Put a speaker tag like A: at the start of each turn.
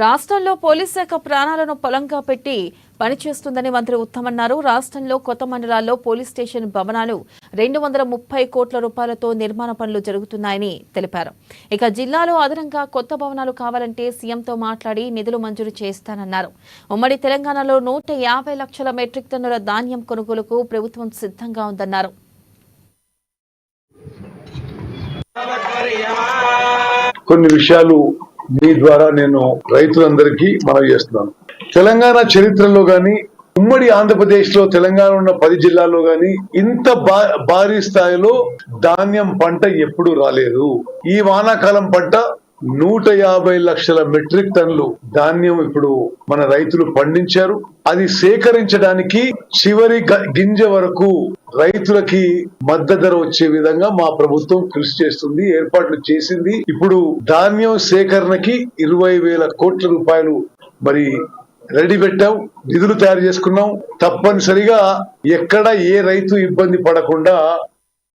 A: రాష్ట్రంలో పోలీస్ శాఖ ప్రాణాలను పొలంగా పెట్టి పనిచేస్తుందని మంత్రి ఉత్తమ్ అన్నారు. రాష్ట్రంలో కొత్త మండలాల్లో పోలీస్ స్టేషన్ భవనాలు 230 కోట్ల రూపాయలతో నిర్మాణ పనులు జరుగుతున్నాయని తెలిపారు. ఇక జిల్లాలో అదనంగా కొత్త భవనాలు కావాలంటే సీఎంతో మాట్లాడి నిధులు మంజూరు చేస్తానన్నారు. ఉమ్మడి తెలంగాణలో 150 లక్షల మెట్రిక్ టన్నుల ధాన్యం కొనుగోలుకు ప్రభుత్వం సిద్ధంగా ఉందన్నారు.
B: కొన్ని విషయాలు మీ ద్వారా నేను రైతులందరికీ మనవి చేస్తున్నాను. తెలంగాణ చరిత్రలో గాని, ఉమ్మడి ఆంధ్రప్రదేశ్ లో తెలంగాణ ఉన్న 10 జిల్లాల్లో గాని ఇంత భారీ స్థాయిలో ధాన్యం పంట ఎప్పుడు రాలేదు. ఈ వానాకాలం పంట 150 లక్షల మెట్రిక్ టన్నులు ధాన్యం ఇప్పుడు మన రైతులు పండించారు. అది సేకరించడానికి చివరి గింజ వరకు రైతులకి మద్దతు ధర వచ్చే విధంగా మా ప్రభుత్వం కృషి చేస్తుంది, ఏర్పాట్లు చేసింది. ఇప్పుడు ధాన్యం సేకరణకి 20,000 కోట్ల రూపాయలు మరి రెడీ పెట్టాం, నిధులు తయారు చేసుకున్నాం. తప్పనిసరిగా ఎక్కడ ఏ రైతు ఇబ్బంది పడకుండా